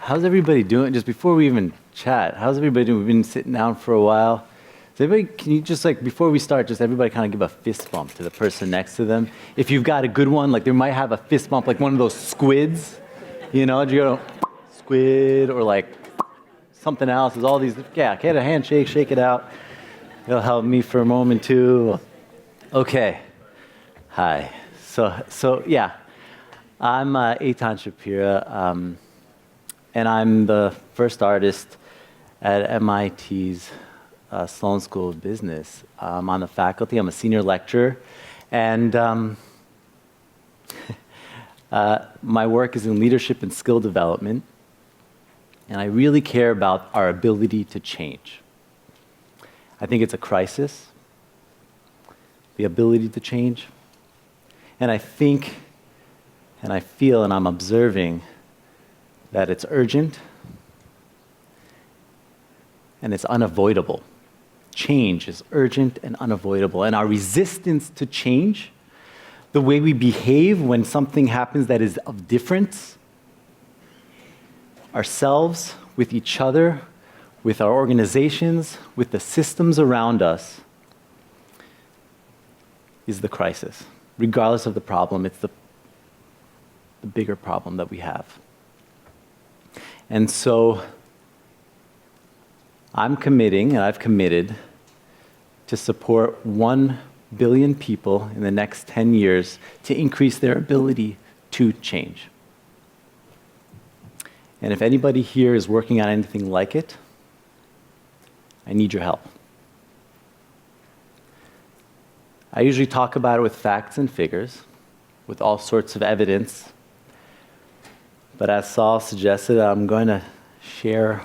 How's everybody doing? Just before we even chat, how's everybody doing? We've been sitting down for a while. Is everybody, can you just before we start, just everybody kind of give a fist bump to the person next to them? If you've got a good one, they might have a fist bump, like one of those squids, you go, squid, or something else. There's all these, get a handshake, shake it out. It'll help me for a moment too. Okay. Hi. So yeah, I'm Aithan Shapira, and I'm the first artist at MIT's Sloan School of Business. I'm on the faculty. I'm a senior lecturer, and my work is in leadership and skill development, and I really care about our ability to change. I think it's a crisis, the ability to change. And I think, and I feel, and I'm observing that it's urgent and it's unavoidable. Change is urgent and unavoidable. And our resistance to change, the way we behave when something happens that is of difference, ourselves, with each other, with our organizations, with the systems around us, is the crisis. Regardless of the problem, it's the bigger problem that we have. And so I'm committing, and I've committed, to support 1 billion people in the next 10 years to increase their ability to change. And if anybody here is working on anything like it, I need your help. I usually talk about it with facts and figures, with all sorts of evidence. But as Saul suggested, I'm going to share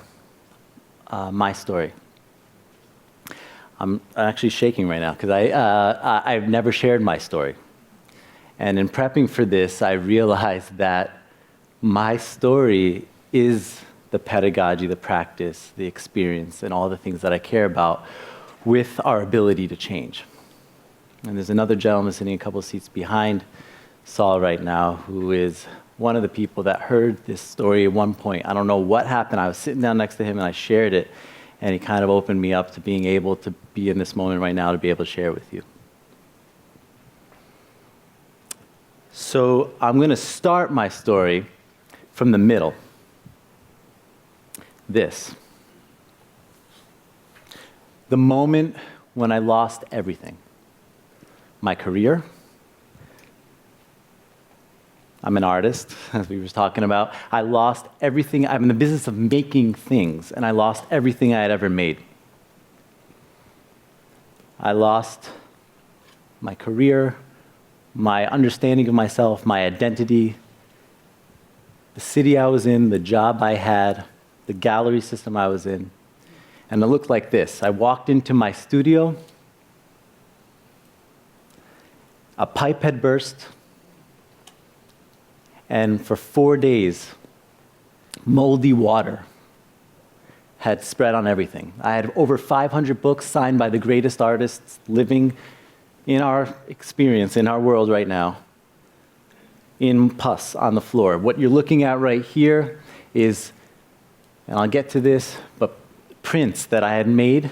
my story. I'm actually shaking right now because I've never shared my story. And in prepping for this, I realized that my story is the pedagogy, the practice, the experience, and all the things that I care about with our ability to change. And there's another gentleman sitting a couple of seats behind Saul right now who is one of the people that heard this story at one point. I don't know what happened. I was sitting down next to him and I shared it, and he kind of opened me up to being able to be in this moment right now to be able to share it with you. So I'm going to start my story from the middle. This. The moment when I lost everything. My career. I'm an artist, as we were talking about. I lost everything. I'm in the business of making things, and I lost everything I had ever made. I lost my career, my understanding of myself, my identity, the city I was in, the job I had, the gallery system I was in. And it looked like this. I walked into my studio. A pipe had burst, and for 4 days, moldy water had spread on everything. I had over 500 books signed by the greatest artists living in our experience, in our world right now, in pus on the floor. What you're looking at right here is, and I'll get to this, but prints that I had made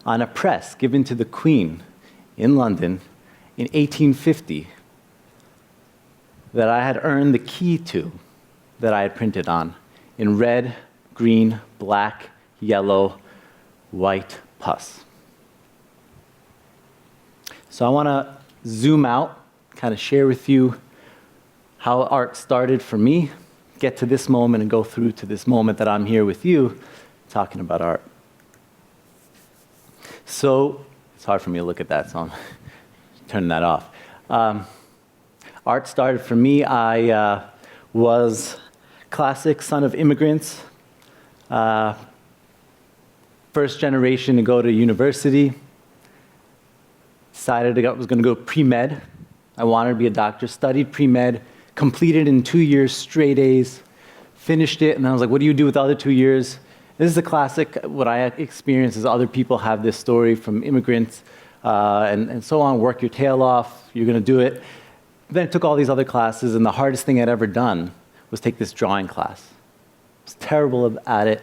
on a press given to the Queen in London in 1850 that I had earned the key to, that I had printed on in red, green, black, yellow, white pus. So I want to zoom out, kind of share with you how art started for me, get to this moment and go through to this moment that I'm here with you talking about art. So it's hard for me to look at that, so I'm turning that off. Art started for me. I was classic son of immigrants, first generation to go to university. Decided I was going to go pre-med. I wanted to be a doctor, studied pre-med, completed in 2 years, straight A's, finished it, and I was like, what do you do with the other 2 years? This is a classic, what I experienced is other people have this story from immigrants and so on, work your tail off, you're going to do it. Then I took all these other classes, and the hardest thing I'd ever done was take this drawing class. was terrible at it,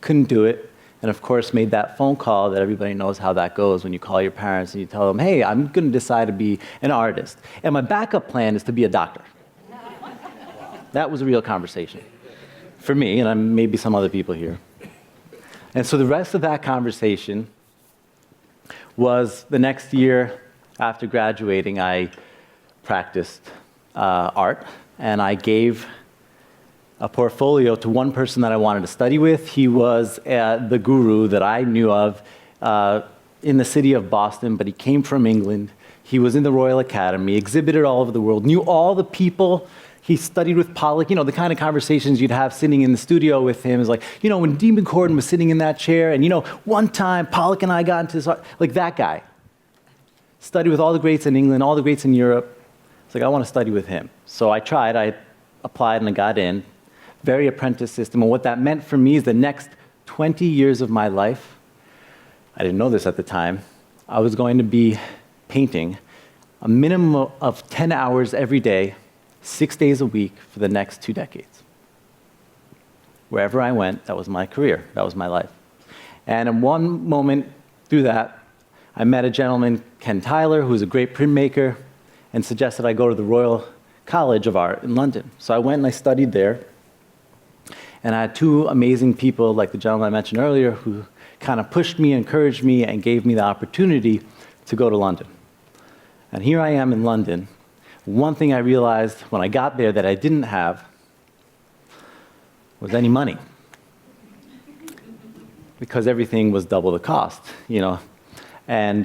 couldn't do it, and of course made that phone call that everybody knows how that goes when you call your parents and you tell them, hey, I'm going to decide to be an artist, and my backup plan is to be a doctor. That was a real conversation for me, and maybe some other people here. And so the rest of that conversation was the next year after graduating, I practiced art, and I gave a portfolio to one person that I wanted to study with. He was the guru that I knew of in the city of Boston, but he came from England. He was in the Royal Academy, exhibited all over the world, knew all the people. He studied with Pollock, you know, the kind of conversations you'd have sitting in the studio with him is like, you know, when Demon Corden was sitting in that chair, and you know, one time Pollock and I got into this art, like that guy. Studied with all the greats in England, all the greats in Europe. It's like, I want to study with him. So I tried, I applied and I got in. Very apprentice system, and what that meant for me is the next 20 years of my life, I didn't know this at the time, I was going to be painting a minimum of 10 hours every day, 6 days a week for the next 2 decades. Wherever I went, that was my career, that was my life. And in one moment through that, I met a gentleman, Ken Tyler, who was a great printmaker, and suggested I go to the Royal College of Art in London. So I went and I studied there. And I had two amazing people, like the gentleman I mentioned earlier, who kind of pushed me, encouraged me, and gave me the opportunity to go to London. And here I am in London. One thing I realized when I got there that I didn't have was any money, because everything was double the cost, you know, and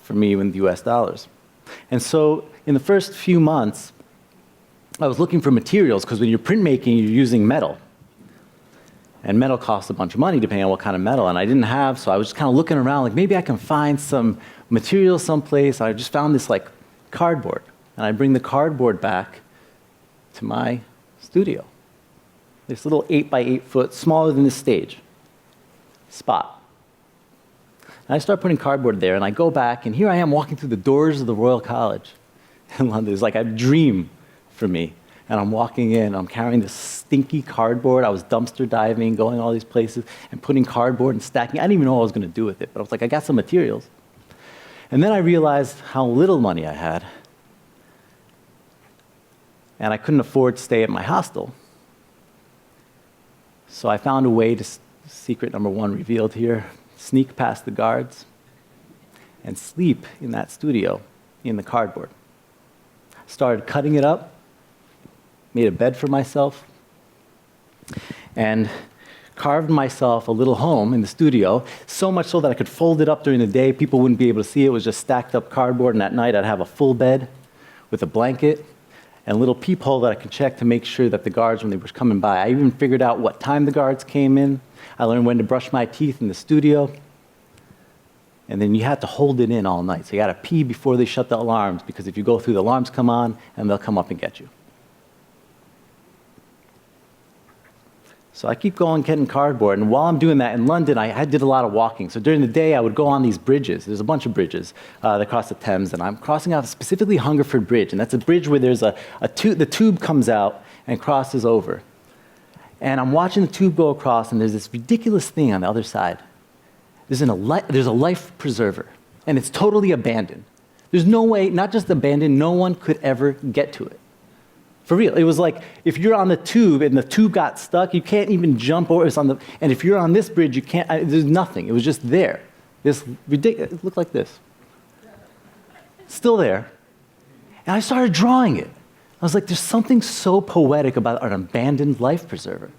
for me in the US dollars. And so in the first few months, I was looking for materials, because when you're printmaking, you're using metal. And metal costs a bunch of money depending on what kind of metal, and I didn't have, so I was just kind of looking around, like maybe I can find some material someplace. I just found this like cardboard, and I bring the cardboard back to my studio. This little 8 by 8 foot, smaller than this stage, spot. And I start putting cardboard there, and I go back, and here I am walking through the doors of the Royal College in London. It's like a dream for me. And I'm walking in, I'm carrying this stinky cardboard. I was dumpster diving, going all these places, and putting cardboard and stacking. I didn't even know what I was going to do with it, but I was like, I got some materials. And then I realized how little money I had. And I couldn't afford to stay at my hostel. So I found a way to, secret number one revealed here, sneak past the guards and sleep in that studio in the cardboard. Started cutting it up, made a bed for myself, and carved myself a little home in the studio, so much so that I could fold it up during the day. People wouldn't be able to see it. It was just stacked up cardboard, and at night I'd have a full bed with a blanket and a little peephole that I could check to make sure that the guards, when they were coming by, I even figured out what time the guards came in. I learned when to brush my teeth in the studio. And then you had to hold it in all night. So you got to pee before they shut the alarms, because if you go through, the alarms come on, and they'll come up and get you. So I keep going, getting cardboard, and while I'm doing that in London, I did a lot of walking. So during the day, I would go on these bridges. There's a bunch of bridges that cross the Thames, and I'm crossing out specifically Hungerford Bridge, and that's a bridge where there's the tube comes out and crosses over. And I'm watching the tube go across, and there's this ridiculous thing on the other side. There's a life preserver, and it's totally abandoned. There's no way, not just abandoned, no one could ever get to it. For real, it was like, if you're on the tube and the tube got stuck, you can't even jump over. And if you're on this bridge, you can't, there's nothing. It was just there. This ridiculous, it looked like this. Still there. And I started drawing it. I was like, there's something so poetic about an abandoned life preserver.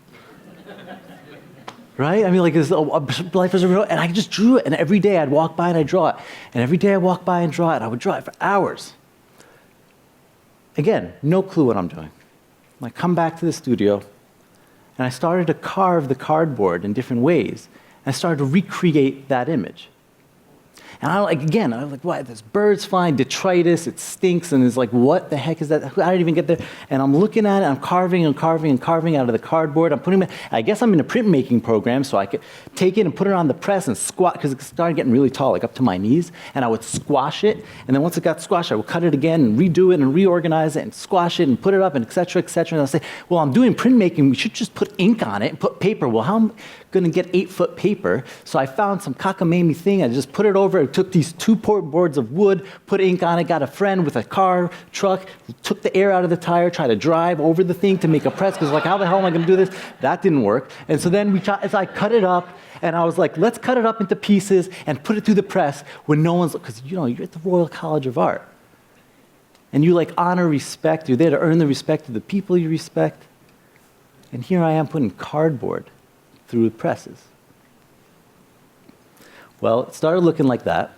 Right? I mean, like, this life preserver, and I just drew it, and every day I'd walk by and I'd draw it. And every day I'd walk by and draw it, I would draw it for hours. Again, no clue what I'm doing. I come back to the studio, and I started to carve the cardboard in different ways. And I started to recreate that image. And I was like, what, this bird's flying, detritus, it stinks, and it's like, what the heck is that? I didn't even get there. And I'm looking at it, I'm carving and carving and carving out of the cardboard. I guess I'm in a printmaking program, so I could take it and put it on the press and squat, because it started getting really tall, like up to my knees, and I would squash it, and then once it got squashed, I would cut it again and redo it and reorganize it and squash it and put it up and et cetera, and I'll say, well, I'm doing printmaking, we should just put ink on it and put paper. Well, how am I going to get 8-foot paper? So I found some cockamamie thing, I just put it over, I took these 2 boards of wood, put ink on it, got a friend with a car, truck, took the air out of the tire, tried to drive over the thing to make a press, because like, how the hell am I going to do this? That didn't work. And so then as I cut it up, and I was like, let's cut it up into pieces and put it through the press when no one's, because you're at the Royal College of Art. And you like honor respect, you're there to earn the respect of the people you respect. And here I am putting cardboard through presses. Well, it started looking like that.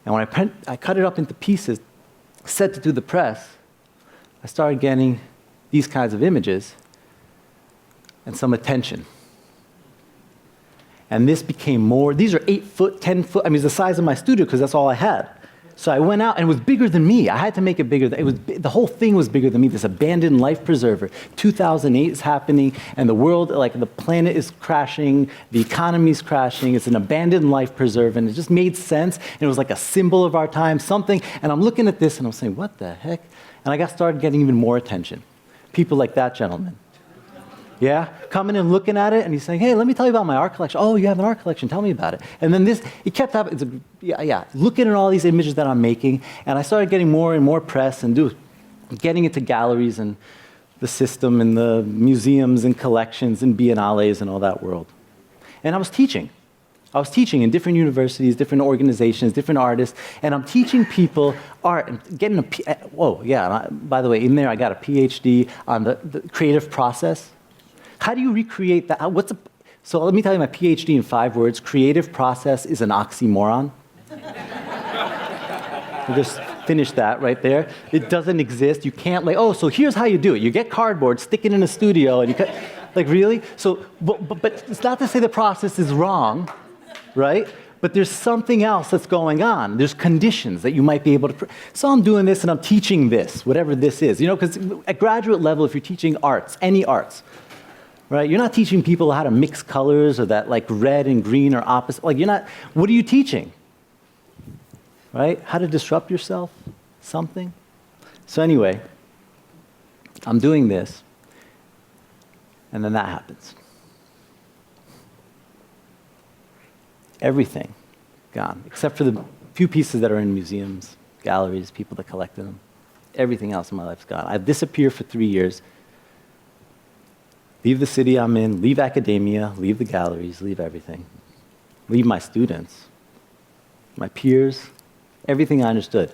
And when I cut it up into pieces, set it through the press, I started getting these kinds of images and some attention. And this became more, these are 8-foot, 10-foot, it's the size of my studio because that's all I had. So I went out, and it was bigger than me. I had to make it bigger. The whole thing was bigger than me, this abandoned life preserver. 2008 is happening, and the world, like the planet is crashing, the economy is crashing, it's an abandoned life preserver, and it just made sense, and it was like a symbol of our time, something, and I'm looking at this, and I'm saying, what the heck? And I started getting even more attention. People like that gentleman. Yeah, coming and looking at it, and he's saying, hey, let me tell you about my art collection. Oh, you have an art collection, tell me about it. And then it kept happening, looking at all these images that I'm making, and I started getting more and more press and getting into galleries and the system and the museums and collections and biennales and all that world. And I was teaching. In different universities, different organizations, different artists, and I'm teaching people art and getting by the way, in there I got a PhD on the creative process. How do you recreate that? So let me tell you my PhD in 5 words. Creative process is an oxymoron. We just finished that right there. It doesn't exist. You can't so here's how you do it. You get cardboard, stick it in a studio, and you cut, really? So, but it's not to say the process is wrong, right? But there's something else that's going on. There's conditions that you might be able to. So I'm doing this and I'm teaching this, whatever this is. Because at graduate level, if you're teaching arts, any arts, right? You're not teaching people how to mix colors or that like red and green are opposite. What are you teaching? Right? How to disrupt yourself? Something? So anyway, I'm doing this, and then that happens. Everything gone, except for the few pieces that are in museums, galleries, people that collected them. Everything else in my life's gone. I've disappeared for 3 years. Leave the city I'm in, leave academia, leave the galleries, leave everything. Leave my students, my peers, everything I understood.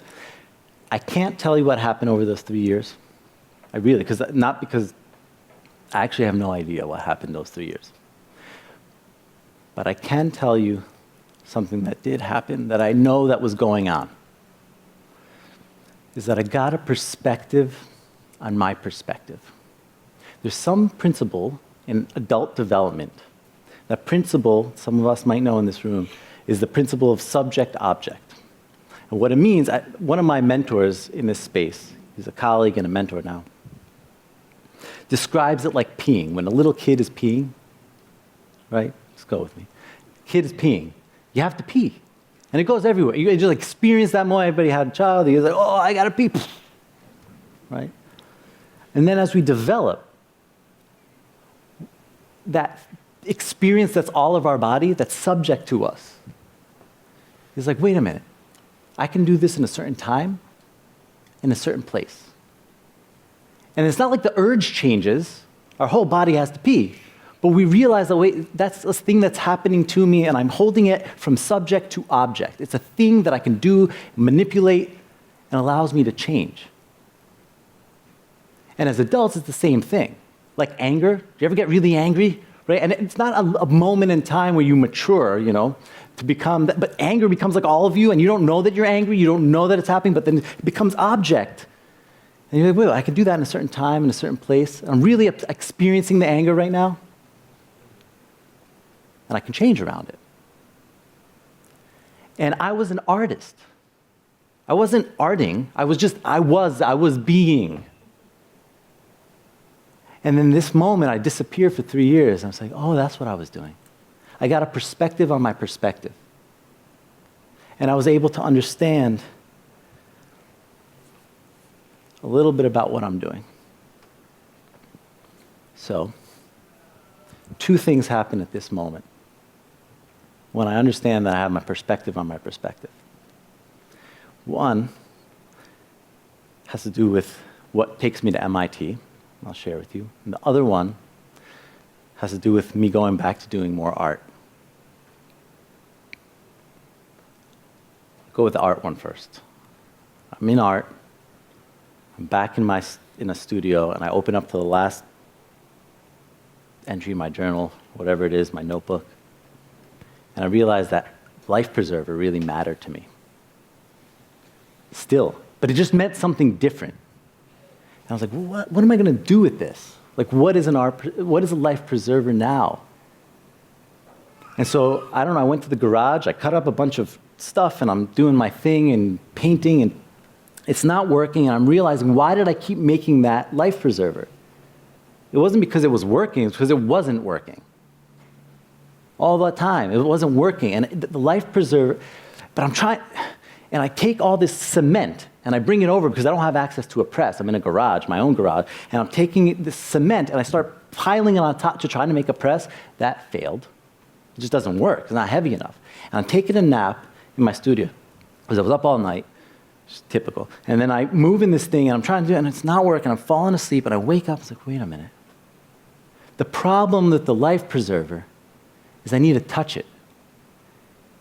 I can't tell you what happened over those 3 years. Not because I actually have no idea what happened those 3 years. But I can tell you something that did happen that I know that was going on. Is that I got a perspective on my perspective. There's some principle in adult development. That principle, some of us might know in this room, is the principle of subject-object. And what it means, one of my mentors in this space, he's a colleague and a mentor now, describes it like peeing. When a little kid is peeing, right? Just go with me. Kid is peeing. You have to pee. And it goes everywhere. You just experience that moment. Everybody had a child. He's like, oh, I got to pee. Right? And then as we develop, that experience that's all of our body, that's subject to us, is like, wait a minute. I can do this in a certain time, in a certain place. And it's not like the urge changes. Our whole body has to pee. But we realize that, wait, that's a thing that's happening to me, and I'm holding it from subject to object. It's a thing that I can do, manipulate, and allows me to change. And as adults, it's the same thing. Like anger. Do you ever get really angry? Right? And it's not a moment in time where you mature, to become that. But anger becomes like all of you, and you don't know that you're angry. You don't know that it's happening, but then it becomes object. And you're like, wait, I can do that in a certain time, in a certain place. I'm really experiencing the anger right now. And I can change around it. And I was an artist. I wasn't arting. I was being. And in this moment, I disappeared for 3 years. And I was like, oh, that's what I was doing. I got a perspective on my perspective. And I was able to understand a little bit about what I'm doing. So, 2 things happen at this moment when I understand that I have my perspective on my perspective. One has to do with what takes me to MIT. I'll share with you. And the other one has to do with me going back to doing more art. I'll go with the art one first. I'm in art. I'm back in a studio, and I open up to the last entry in my journal, whatever it is, my notebook, and I realize that life preserver really mattered to me. Still, but it just meant something different. And I was like, well, what am I going to do with this? Like, what is a life preserver now? And so, I don't know, I went to the garage, I cut up a bunch of stuff, and I'm doing my thing and painting, and it's not working, and I'm realizing, why did I keep making that life preserver? It wasn't because it was working, it's because it wasn't working. All the time, it wasn't working. And the life preserver, but I'm trying, and I take all this cement, and I bring it over because I don't have access to a press. I'm in a garage, my own garage, and I'm taking this cement, and I start piling it on top to try to make a press. That failed. It just doesn't work. It's not heavy enough. And I'm taking a nap in my studio because I was up all night. Just typical. And then I move in this thing, and I'm trying to do it, and it's not working. I'm falling asleep, and I wake up, and I'm like, wait a minute. The problem with the life preserver is I need to touch it.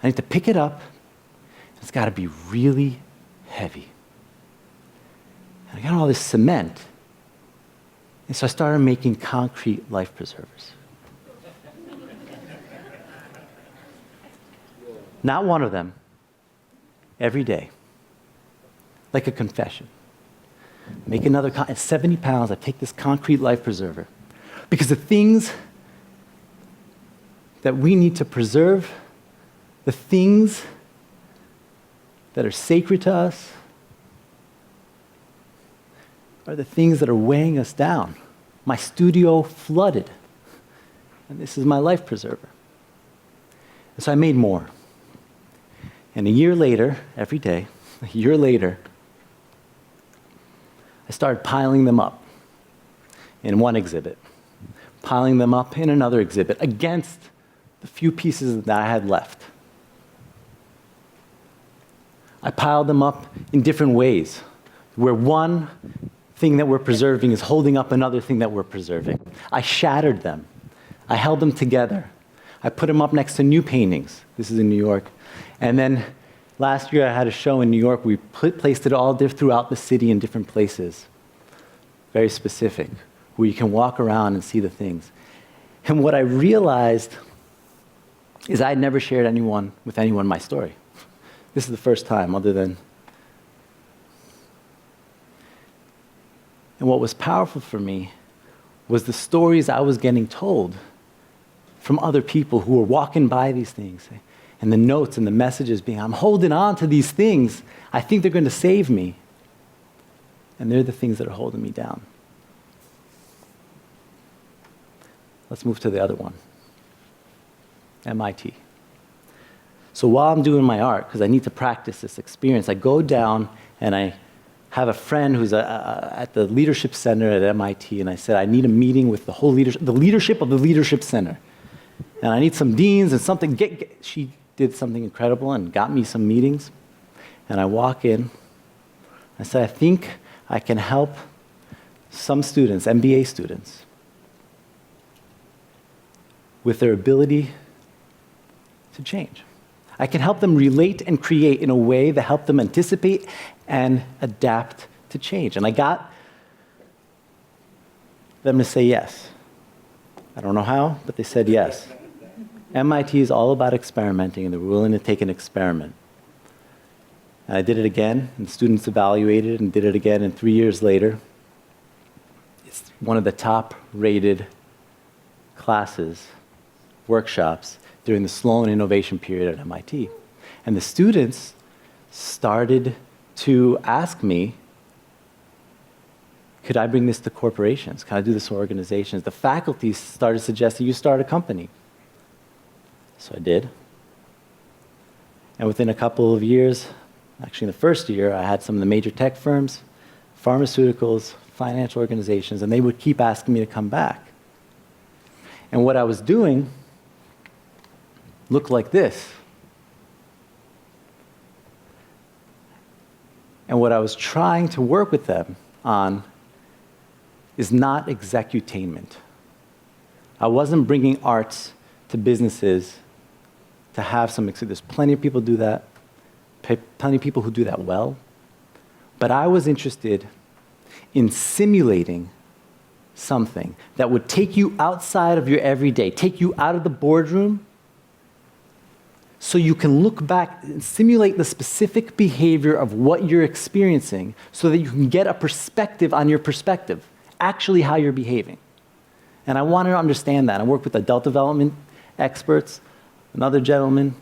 I need to pick it up. It's got to be really heavy. And I got all this cement. And so I started making concrete life preservers. Not one of them. Every day. Like a confession. Make another, at 70 pounds, I take this concrete life preserver. Because the things that we need to preserve, the things that are sacred to us, are the things that are weighing us down. My studio flooded, and this is my life preserver. And so I made more. And a year later, every day, a year later, I started piling them up in one exhibit, piling them up in another exhibit against the few pieces that I had left. I piled them up in different ways, where one thing that we're preserving is holding up another thing that we're preserving. I shattered them. I held them together. I put them up next to new paintings. This is in New York. And then last year I had a show in New York. We placed it all throughout the city in different places, very specific, where you can walk around and see the things. And what I realized is I had never shared with anyone my story. This is the first time, other than. And what was powerful for me was the stories I was getting told from other people who were walking by these things, and the notes and the messages being, I'm holding on to these things. I think they're going to save me. And they're the things that are holding me down. Let's move to the other one. MIT. So while I'm doing my art, because I need to practice this experience, I go down and I have a friend who's at the leadership center at MIT, and I said, I need a meeting with the leadership of the leadership center. And I need some deans and something. She did something incredible and got me some meetings. And I walk in. I said, I think I can help some students, MBA students, with their ability to change. I can help them relate and create in a way that help them anticipate and adapt to change. And I got them to say yes. I don't know how, but they said yes. MIT is all about experimenting, and they're willing to take an experiment. And I did it again, and students evaluated and did it again, and 3 years later, it's one of the top-rated classes, workshops, during the Sloan innovation period at MIT. And the students started to ask me, could I bring this to corporations? Can I do this to organizations? The faculty started suggesting you start a company. So I did. And within a couple of years, actually in the first year, I had some of the major tech firms, pharmaceuticals, financial organizations, and they would keep asking me to come back. And what I was doing looked like this. And what I was trying to work with them on is not executainment. I wasn't bringing arts to businesses to have some, there's plenty of people do that, plenty of people who do that well, but I was interested in simulating something that would take you outside of your everyday, take you out of the boardroom, so you can look back and simulate the specific behavior of what you're experiencing so that you can get a perspective on your perspective, actually how you're behaving. And I wanted to understand that. I worked with adult development experts, another gentleman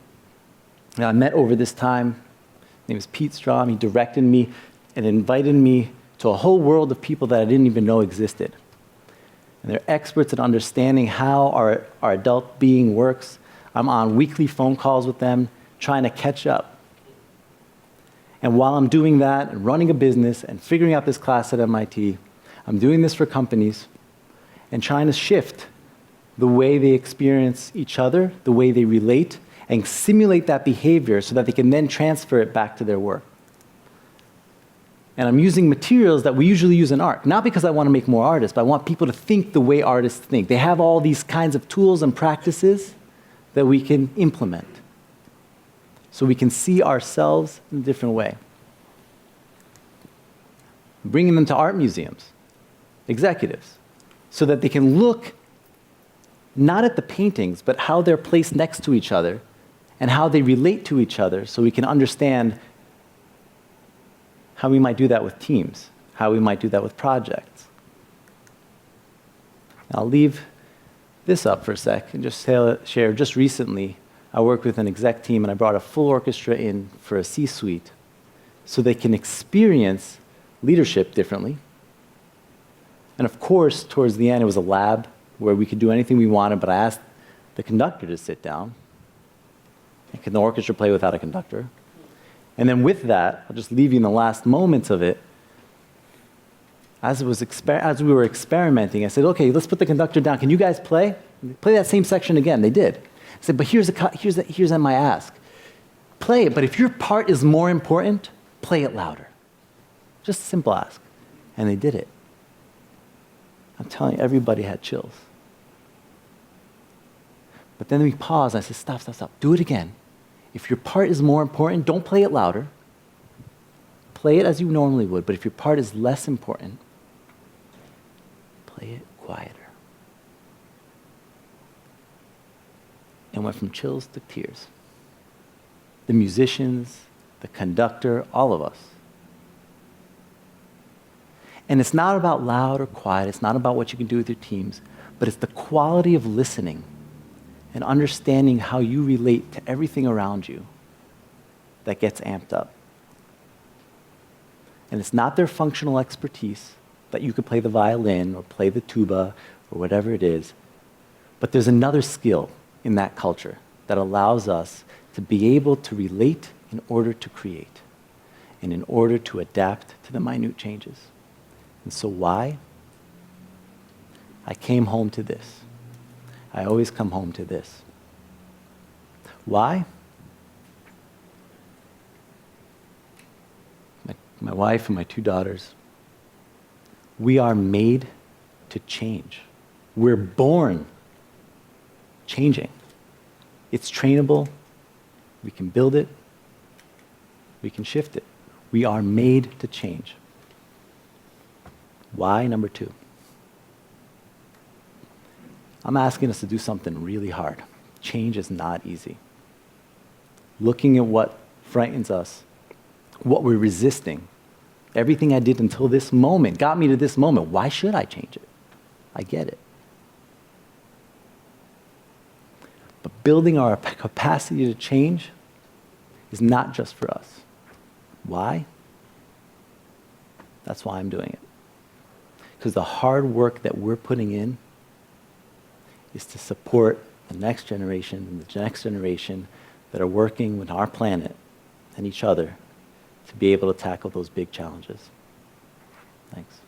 that I met over this time. His name is Pete Strom. He directed me and invited me to a whole world of people that I didn't even know existed. And they're experts at understanding how our adult being works. I'm on weekly phone calls with them, trying to catch up. And while I'm doing that and running a business and figuring out this class at MIT, I'm doing this for companies and trying to shift the way they experience each other, the way they relate, and simulate that behavior so that they can then transfer it back to their work. And I'm using materials that we usually use in art, not because I want to make more artists, but I want people to think the way artists think. They have all these kinds of tools and practices that we can implement so we can see ourselves in a different way. Bringing them to art museums, executives, so that they can look not at the paintings, but how they're placed next to each other and how they relate to each other so we can understand how we might do that with teams, how we might do that with projects. I'll leave this up for a sec and just share, just recently, I worked with an exec team and I brought a full orchestra in for a C-suite so they can experience leadership differently. And of course, towards the end, it was a lab where we could do anything we wanted, but I asked the conductor to sit down. And can the orchestra play without a conductor? And then with that, I'll just leave you in the last moments of it. As we were experimenting, I said, okay, let's put the conductor down. Can you guys play? Play that same section again. They did. I said, but here's my ask. Play it, but if your part is more important, play it louder. Just a simple ask. And they did it. I'm telling you, everybody had chills. But then we paused, and I said, stop. Do it again. If your part is more important, don't play it louder. Play it as you normally would, but if your part is less important, play it quieter. And went from chills to tears. The musicians, the conductor, all of us. And it's not about loud or quiet, it's not about what you can do with your teams, but it's the quality of listening and understanding how you relate to everything around you that gets amped up. And it's not their functional expertise, that you could play the violin or play the tuba or whatever it is, but there's another skill in that culture that allows us to be able to relate in order to create and in order to adapt to the minute changes. And so why? I came home to this. I always come home to this. Why? My wife and my 2 daughters, we are made to change. We're born changing. It's trainable. We can build it. We can shift it. We are made to change. Why? Number 2. I'm asking us to do something really hard. Change is not easy. Looking at what frightens us, what we're resisting, everything I did until this moment got me to this moment. Why should I change it? I get it. But building our capacity to change is not just for us. Why? That's why I'm doing it. Because the hard work that we're putting in is to support the next generation and the next generation that are working with our planet and each other to be able to tackle those big challenges. Thanks.